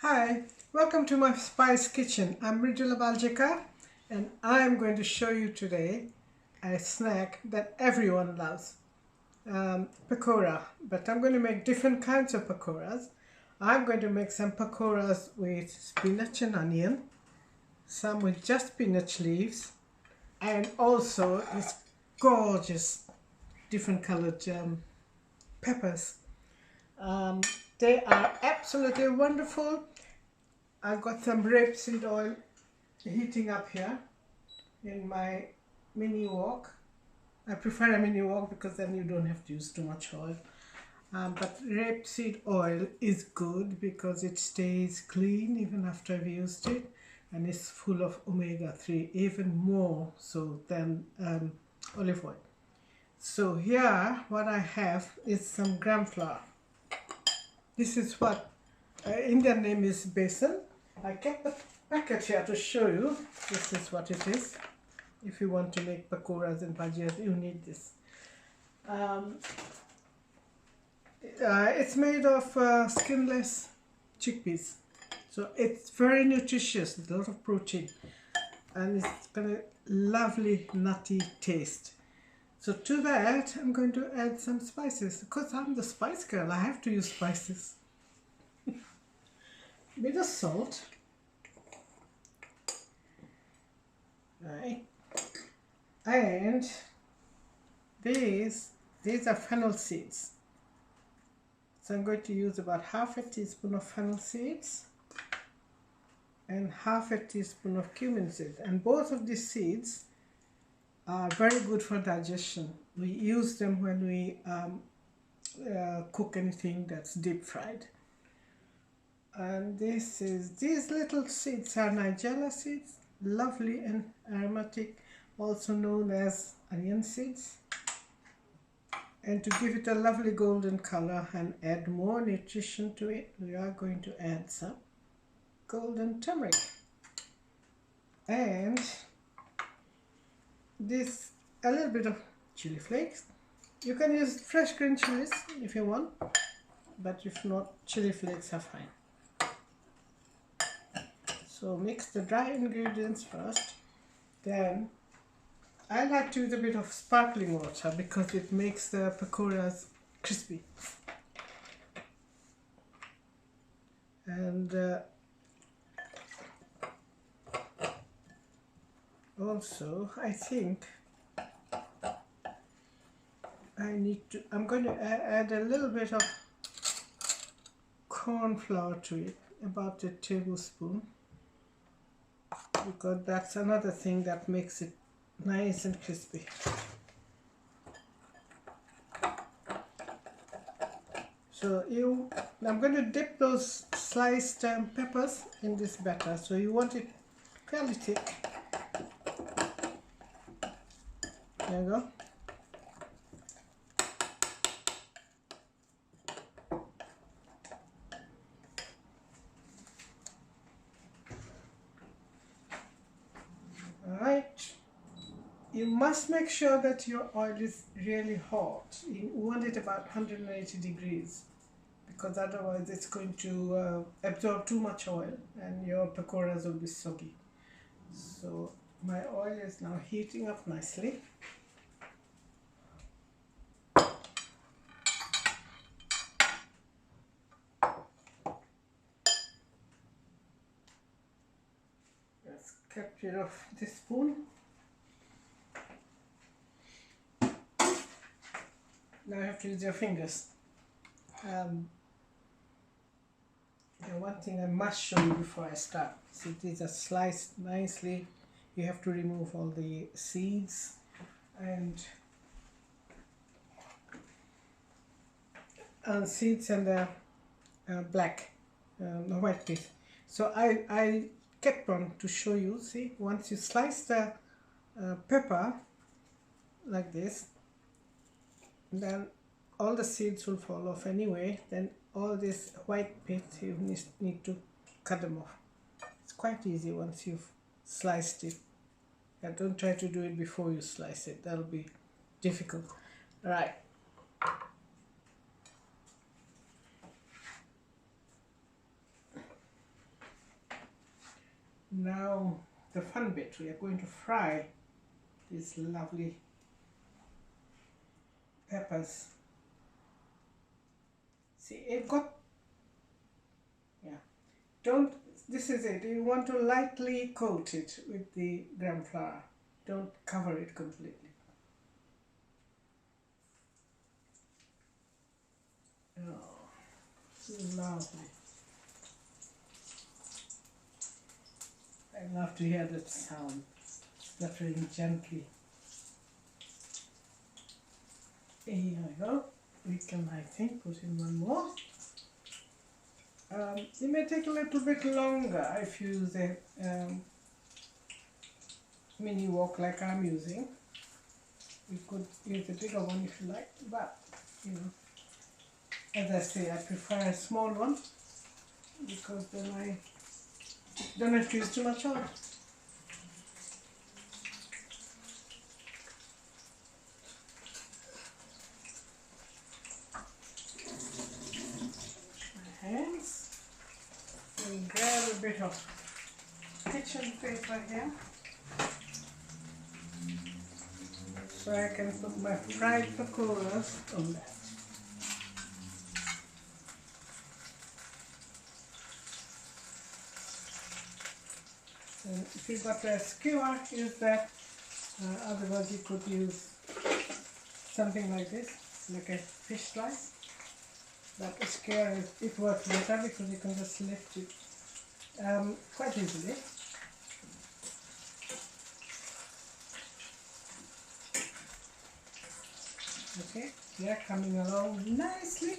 Hi, welcome to my spice kitchen. I'm Mridula and I'm going to show you today a snack that everyone loves, pakora. But I'm going to make different kinds of pakoras. I'm going to make some pakoras with spinach and onion, some with just spinach leaves, and also these gorgeous different colored peppers. Um, they are absolutely wonderful. I've got some rapeseed oil heating up here in my mini wok. I prefer a mini wok because then you don't have to use too much oil. But rapeseed oil is good because it stays clean even after I've used it, and it's full of omega-3, even more so than olive oil. So here what I have is some gram flour. This is what Indian name is besan. I kept the packet here to show you. This is what it is. If you want to make pakoras and bhajias, you need this. It's made of skinless chickpeas. So it's very nutritious, a lot of protein. And it's got a lovely nutty taste. So to that, I'm going to add some spices. Because I'm the spice girl, I have to use spices. Bit of salt. Right. And these are fennel seeds. So I'm going to use about half a teaspoon of fennel seeds and half a teaspoon of cumin seeds. And both of these seeds are very good for digestion. We use them when we cook anything that's deep fried. And these little seeds are nigella seeds, lovely and aromatic, also known as onion seeds. And to give it a lovely golden color and add more nutrition to it, we are going to add some golden turmeric. And a little bit of chili flakes. You can use fresh green chilies if you want, but if not, chili flakes are fine. So mix the dry ingredients first. Then I like to use a bit of sparkling water because it makes the pakoras crispy. And also I think I'm going to add a little bit of corn flour to it, about a tablespoon, because that's another thing that makes it nice and crispy. So I'm going to dip those sliced peppers in this batter. So you want it fairly thick. There you go. Alright. You must make sure that your oil is really hot. You want it about 180 degrees because otherwise it's going to absorb too much oil and your pakoras will be soggy. So my oil is now heating up nicely. Let's get rid of this spoon. Now you have to use your fingers. One thing I must show you before I start. See, these are sliced nicely. You have to remove all the seeds and seeds and the black, the white piece. So I kept on to show you. See, once you slice the pepper like this, then all the seeds will fall off anyway. Then all this white bits you need to cut them off. It's quite easy once you've sliced it. And don't try to do it before you slice it, that'll be difficult. Right. Now the fun bit, we are going to fry these lovely peppers. See, it got, yeah, don't, this is it, you want to lightly coat it with the gram flour, don't cover it completely. Oh, lovely. I love to hear that sound, fluttering gently. Here we go. We can, I think, put in one more. It may take a little bit longer if you use a mini wok like I'm using. You could use a bigger one if you like, but you know, as I say, I prefer a small one because then I don't have to use too much oil. Hands and grab a bit of kitchen paper here so I can put my fried pakoras on that. And if you've got a skewer, use that. Otherwise you could use something like this, like a fish slice. But a skewer, it works better because you can just lift it quite easily. Okay, they're coming along nicely.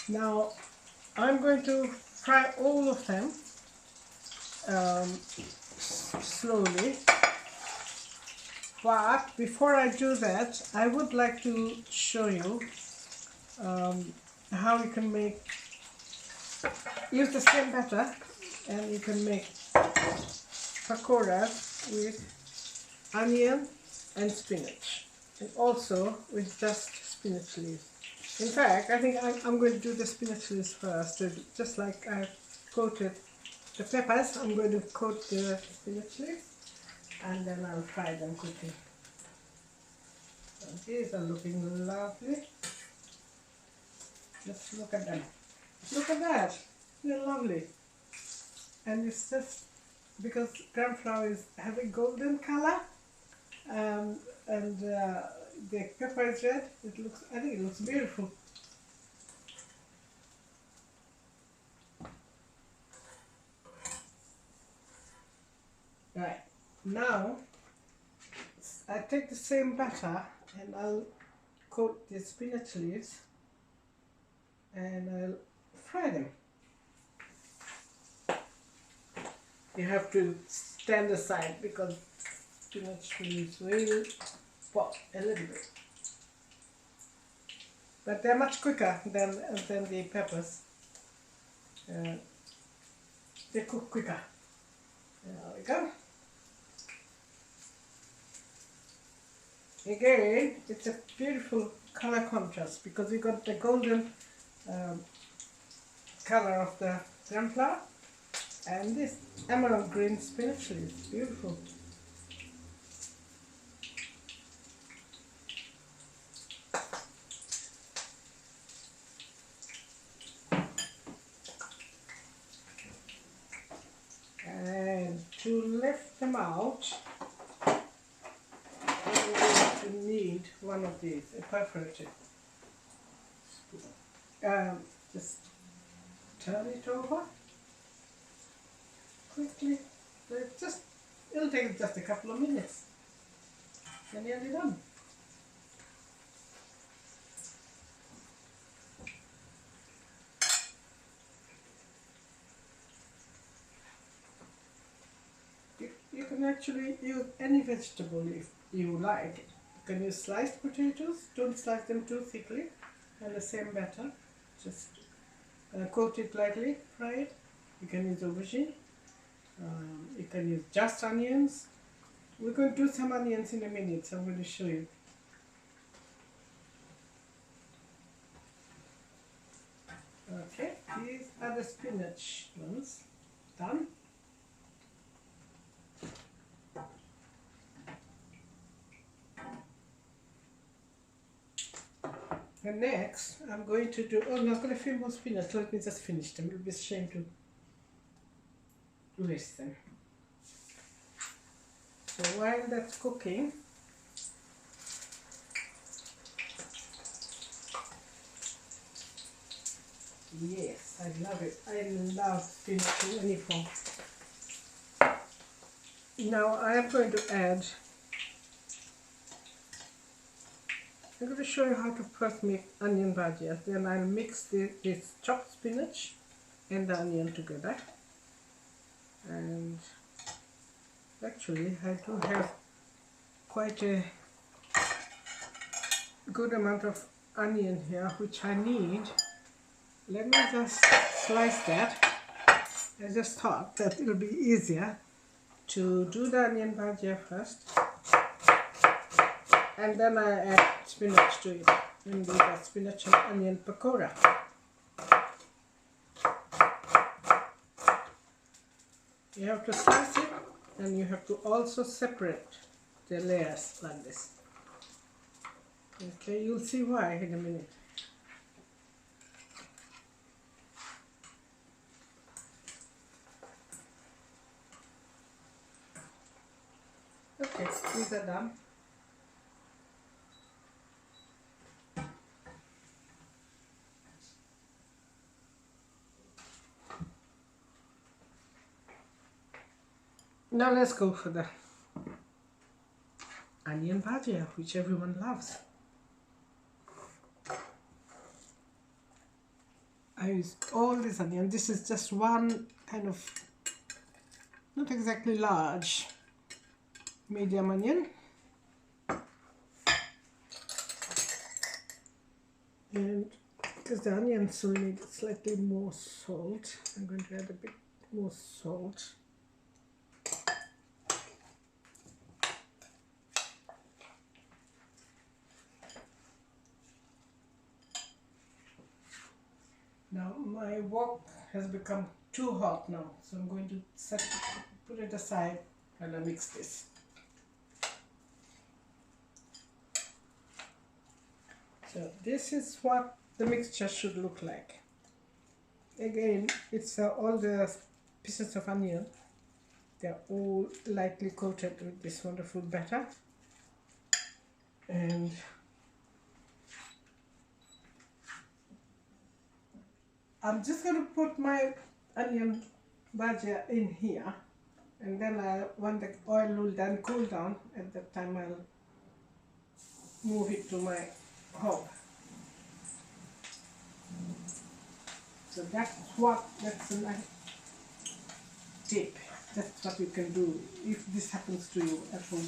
Now I'm going to fry all of them slowly. But before I do that, I would like to show you how you can use the same batter and you can make pakoras with onion and spinach, and also with just spinach leaves. In fact, I think I'm going to do the spinach leaves first. Just like I coated the peppers, I'm going to coat the spinach leaves and then I'll fry them quickly. So these are looking lovely. Just look at them. Look at that. They're lovely. And it's just because gram flour is having golden color and the pepper is red. I think it looks beautiful. Right, now I take the same batter and I'll coat the spinach leaves and I'll fry them. You have to stand aside because spinach leaves will pop a little bit. But they're much quicker than the peppers. They cook quicker. There we go. Again, it's a beautiful color contrast because we got the golden color of the gram flour and this emerald green spinach leaves. Beautiful. And to lift them out, we're going to need one of these, a perforated spoon. Just turn it over quickly. It'll take just a couple of minutes. You're nearly done. You can actually use any vegetable if you like. You can use sliced potatoes, don't slice them too thickly, and the same batter. Just coat it lightly, fry it. You can use aubergine. You can use just onions. We're going to do some onions in a minute, so I'm going to show you. Okay, these are the spinach ones done. And next, I'm going to do, oh no, I've got a few more spinach. Let me just finish them. It would be a shame to waste them. So while that's cooking, yes, I love it. I love spinach in any form. Now I am going to add, I'm going to show you how to first make onion bhajia. Then I'll mix this chopped spinach and the onion together. And actually I do have quite a good amount of onion here which I need. Let me just slice that. I just thought that it will be easier to do the onion bhajia first and then I add spinach to it and do the spinach and onion pakora. You have to slice it and you have to also separate the layers like this. Okay, you'll see why in a minute. Okay, these are done. Now let's go for the onion bhajia, which everyone loves. I use all this onion. This is just one kind of, not exactly large, medium onion. And because the onions will need slightly more salt, I'm going to add a bit more salt. Now my wok has become too hot now, so I'm going to put it aside and I mix this. So this is what the mixture should look like. Again, it's all the pieces of onion. They're all lightly coated with this wonderful batter. And I'm just going to put my onion bhajia in here, and then when the oil will then cool down, at that time I'll move it to my hob. So that's a nice tip. That's what you can do if this happens to you at home.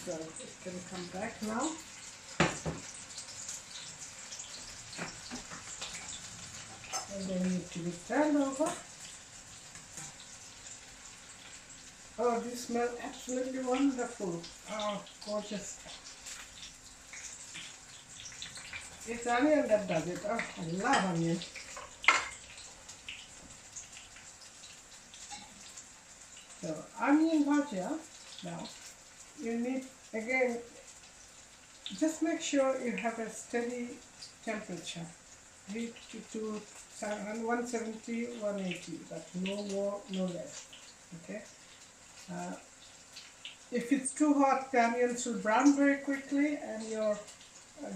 So it can come back now. And then need to be turned over. Oh, this smells absolutely wonderful. Oh, gorgeous. It's onion that does it. Oh, I love onion. So, onion bhajia. Now, you need, again, just make sure you have a steady temperature. Heat to 170, 180, but no more, no less. Okay. If it's too hot, the onions will brown very quickly and your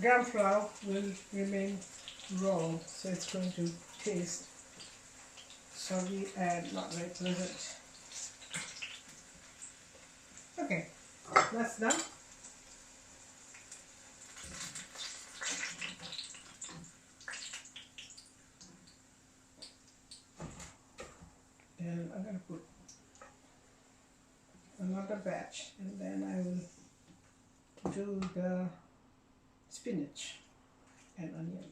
gram flour will remain raw, so it's going to taste soggy and not very pleasant. Okay, that's done. And I'm going to put another batch, and then I will do the spinach and onion.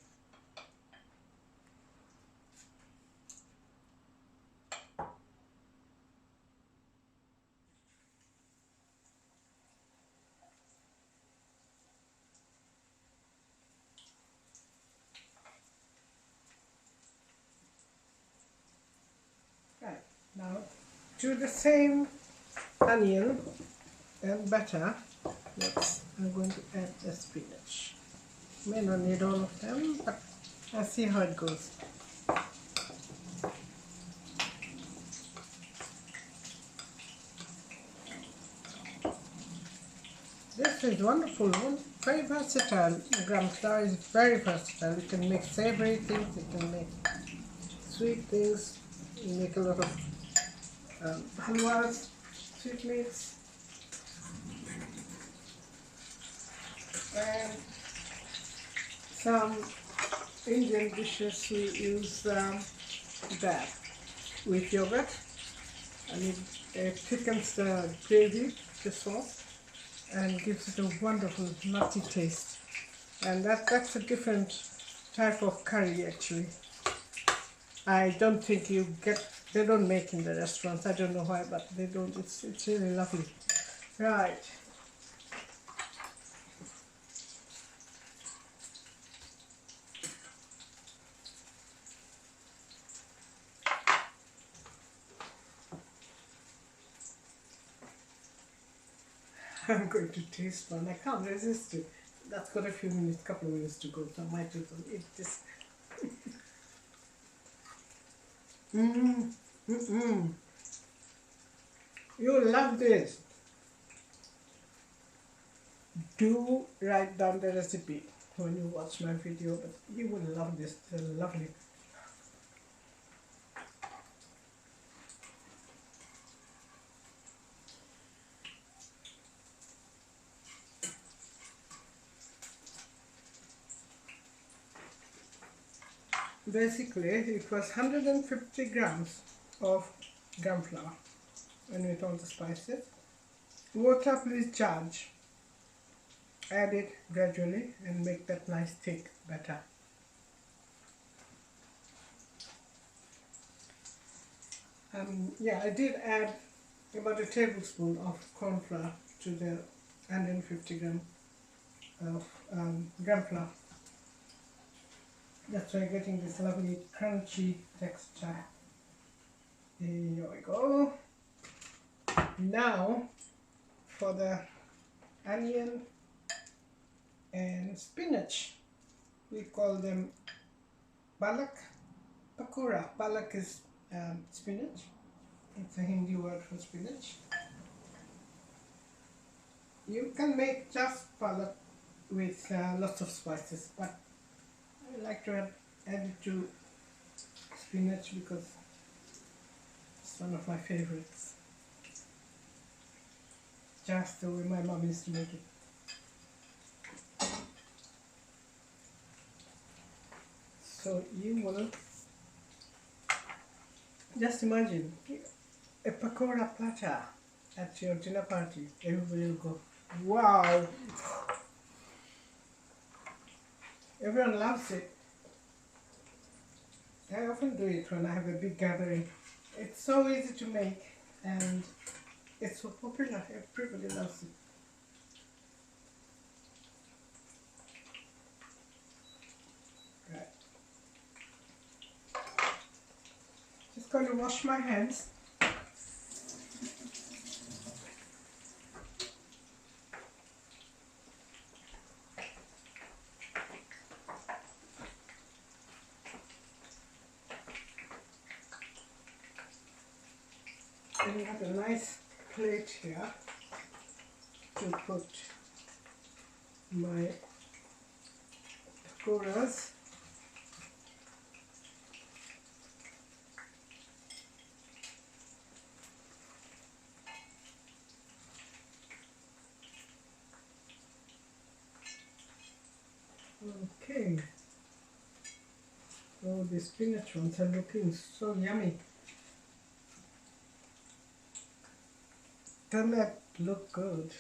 To the same onion and butter, I'm going to add the spinach. May not need all of them, but I'll see how it goes. This is wonderful, very versatile. Gram flour is very versatile. You can make savory things, you can make sweet things, you make a lot of halwas, sweetmeats, and some Indian dishes we use that with yogurt, and it thickens the gravy, the sauce, and gives it a wonderful nutty taste. And that's a different type of curry actually. I don't think they don't make in the restaurants. I don't know why, but they don't. It's really lovely. Right. I'm going to taste one. I can't resist it. That's got a few minutes, couple of minutes to go, so I might just eat this. You'll love this. Do write down the recipe when you watch my video, but you will love this. It's lovely. Basically, it was 150 grams of gram flour, and with all the spices. Water, please charge. Add it gradually and make that nice thick batter. Yeah, I did add about a tablespoon of corn flour to the 150 gram of gram flour. That's why I'm getting this lovely crunchy texture. Here we go. Now for the onion and spinach. We call them palak, pakora. Palak is spinach. It's a Hindi word for spinach. You can make just palak with lots of spices, but I like to add it to spinach because it's one of my favorites. Just the way my mom used to make it. So you will just imagine a pakora platter at your dinner party. Everybody will go, wow! Everyone loves it. I often do it when I have a big gathering. It's so easy to make and it's so popular. Everybody loves it. Right. Just going to wash my hands. And I have a nice plate here to put my pakoras. Okay. Oh, the spinach ones are looking so yummy. Doesn't that look good?